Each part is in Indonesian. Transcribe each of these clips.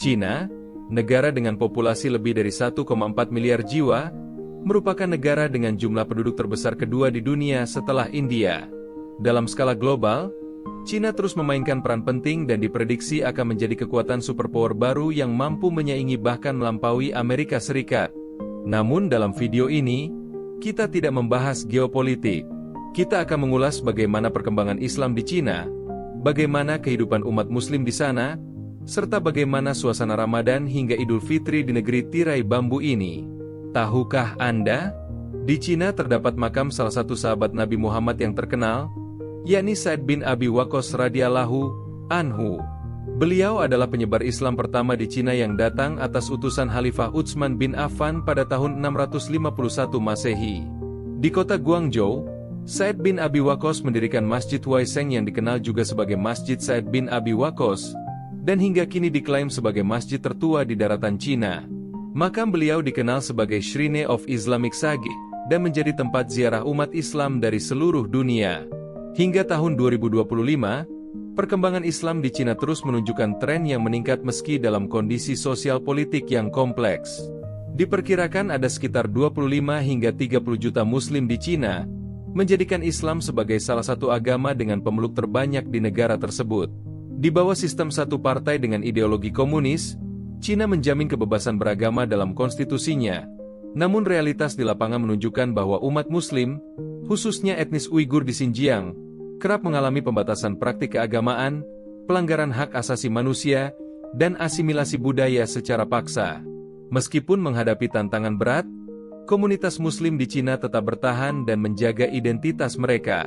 Cina, negara dengan populasi lebih dari 1,4 miliar jiwa, merupakan negara dengan jumlah penduduk terbesar kedua di dunia setelah India. Dalam skala global, Cina terus memainkan peran penting dan diprediksi akan menjadi kekuatan superpower baru yang mampu menyaingi bahkan melampaui Amerika Serikat. Namun dalam video ini, kita tidak membahas geopolitik. Kita akan mengulas bagaimana perkembangan Islam di Cina, bagaimana kehidupan umat Muslim di sana, serta bagaimana suasana Ramadan hingga Idul Fitri di negeri tirai bambu ini. Tahukah Anda? Di Cina terdapat makam salah satu sahabat Nabi Muhammad yang terkenal, yakni Sa'ad bin Abi Waqqas radhiyallahu anhu. Beliau adalah penyebar Islam pertama di Cina yang datang atas utusan Khalifah Utsman bin Affan pada tahun 651 Masehi. Di kota Guangzhou, Sa'ad bin Abi Waqqas mendirikan Masjid Huaisheng yang dikenal juga sebagai Masjid Sa'ad bin Abi Waqqas, dan hingga kini diklaim sebagai masjid tertua di daratan Cina. Makam beliau dikenal sebagai Shrine of Islamic Sage, dan menjadi tempat ziarah umat Islam dari seluruh dunia. Hingga tahun 2025, perkembangan Islam di Cina terus menunjukkan tren yang meningkat meski dalam kondisi sosial politik yang kompleks. Diperkirakan ada sekitar 25 hingga 30 juta Muslim di Cina, menjadikan Islam sebagai salah satu agama dengan pemeluk terbanyak di negara tersebut. Di bawah sistem satu partai dengan ideologi komunis, Cina menjamin kebebasan beragama dalam konstitusinya. Namun realitas di lapangan menunjukkan bahwa umat Muslim, khususnya etnis Uighur di Xinjiang, kerap mengalami pembatasan praktik keagamaan, pelanggaran hak asasi manusia, dan asimilasi budaya secara paksa. Meskipun menghadapi tantangan berat, komunitas Muslim di Cina tetap bertahan dan menjaga identitas mereka.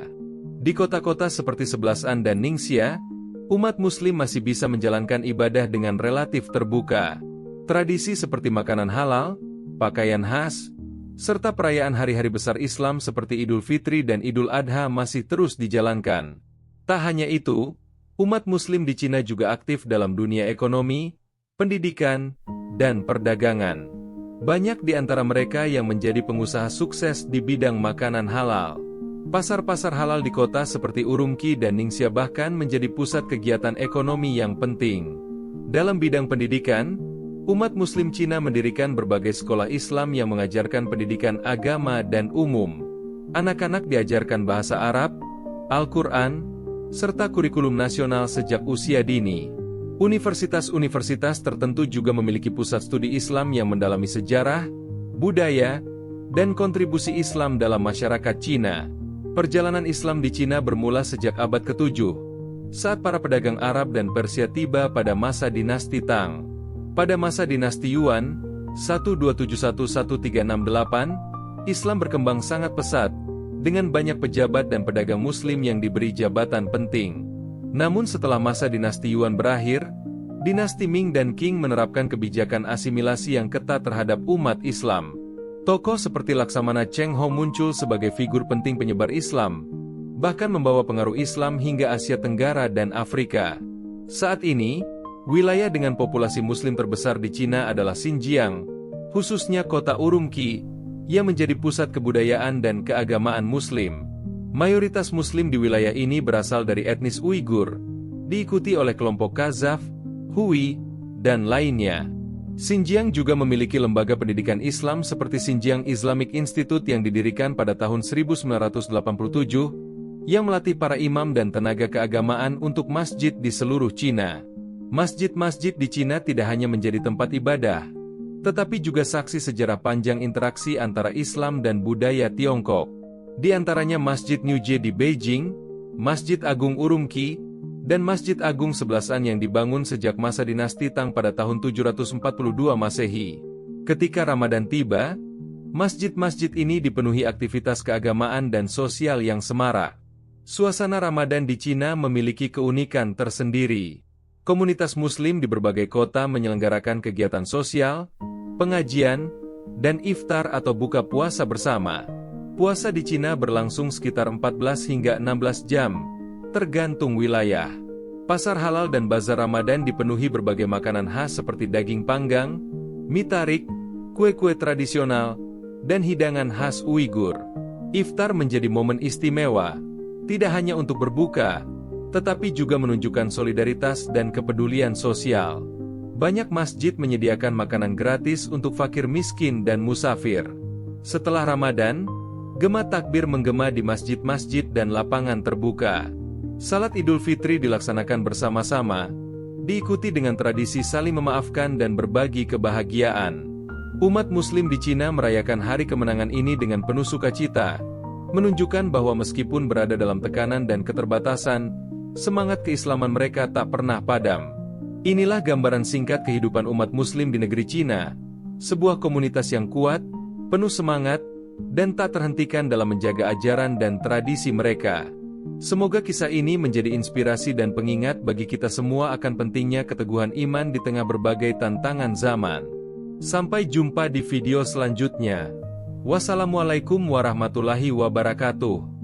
Di kota-kota seperti Sebelasan dan Ningxia, umat Muslim masih bisa menjalankan ibadah dengan relatif terbuka. Tradisi seperti makanan halal, pakaian khas, serta perayaan hari-hari besar Islam seperti Idul Fitri dan Idul Adha masih terus dijalankan. Tak hanya itu, umat Muslim di Cina juga aktif dalam dunia ekonomi, pendidikan, dan perdagangan. Banyak di antara mereka yang menjadi pengusaha sukses di bidang makanan halal. Pasar-pasar halal di kota seperti Urumqi dan Ningxia bahkan menjadi pusat kegiatan ekonomi yang penting. Dalam bidang pendidikan, umat Muslim Cina mendirikan berbagai sekolah Islam yang mengajarkan pendidikan agama dan umum. Anak-anak diajarkan bahasa Arab, Al-Quran, serta kurikulum nasional sejak usia dini. Universitas-universitas tertentu juga memiliki pusat studi Islam yang mendalami sejarah, budaya, dan kontribusi Islam dalam masyarakat Cina. Perjalanan Islam di Cina bermula sejak abad ke-7, saat para pedagang Arab dan Persia tiba pada masa dinasti Tang. Pada masa dinasti Yuan, 1271-1368, Islam berkembang sangat pesat, dengan banyak pejabat dan pedagang Muslim yang diberi jabatan penting. Namun setelah masa dinasti Yuan berakhir, dinasti Ming dan Qing menerapkan kebijakan asimilasi yang ketat terhadap umat Islam. Tokoh seperti Laksamana Cheng Ho muncul sebagai figur penting penyebar Islam, bahkan membawa pengaruh Islam hingga Asia Tenggara dan Afrika. Saat ini, wilayah dengan populasi Muslim terbesar di Cina adalah Xinjiang, khususnya kota Urumqi, yang menjadi pusat kebudayaan dan keagamaan Muslim. Mayoritas Muslim di wilayah ini berasal dari etnis Uighur, diikuti oleh kelompok Kazakh, Hui, dan lainnya. Xinjiang juga memiliki lembaga pendidikan Islam seperti Xinjiang Islamic Institute yang didirikan pada tahun 1987, yang melatih para imam dan tenaga keagamaan untuk masjid di seluruh Cina. Masjid-masjid di Cina tidak hanya menjadi tempat ibadah, tetapi juga saksi sejarah panjang interaksi antara Islam dan budaya Tiongkok. Di antaranya Masjid Niujie di Beijing, Masjid Agung Urumqi, dan Masjid Agung Sebelasan yang dibangun sejak masa dinasti Tang pada tahun 742 Masehi. Ketika Ramadan tiba, masjid-masjid ini dipenuhi aktivitas keagamaan dan sosial yang semarak. Suasana Ramadan di Cina memiliki keunikan tersendiri. Komunitas Muslim di berbagai kota menyelenggarakan kegiatan sosial, pengajian, dan iftar atau buka puasa bersama. Puasa di Cina berlangsung sekitar 14 hingga 16 jam, tergantung wilayah. Pasar halal dan bazar Ramadan dipenuhi berbagai makanan khas seperti daging panggang, mie tarik, kue-kue tradisional, dan hidangan khas Uighur. Iftar menjadi momen istimewa, tidak hanya untuk berbuka, tetapi juga menunjukkan solidaritas dan kepedulian sosial. Banyak masjid menyediakan makanan gratis untuk fakir miskin dan musafir. Setelah Ramadan, gema takbir menggema di masjid-masjid dan lapangan terbuka. Salat Idul Fitri dilaksanakan bersama-sama, diikuti dengan tradisi saling memaafkan dan berbagi kebahagiaan. Umat Muslim di Cina merayakan hari kemenangan ini dengan penuh sukacita, menunjukkan bahwa meskipun berada dalam tekanan dan keterbatasan, semangat keislaman mereka tak pernah padam. Inilah gambaran singkat kehidupan umat Muslim di negeri Cina, sebuah komunitas yang kuat, penuh semangat, dan tak terhentikan dalam menjaga ajaran dan tradisi mereka. Semoga kisah ini menjadi inspirasi dan pengingat bagi kita semua akan pentingnya keteguhan iman di tengah berbagai tantangan zaman. Sampai jumpa di video selanjutnya. Wassalamualaikum warahmatullahi wabarakatuh.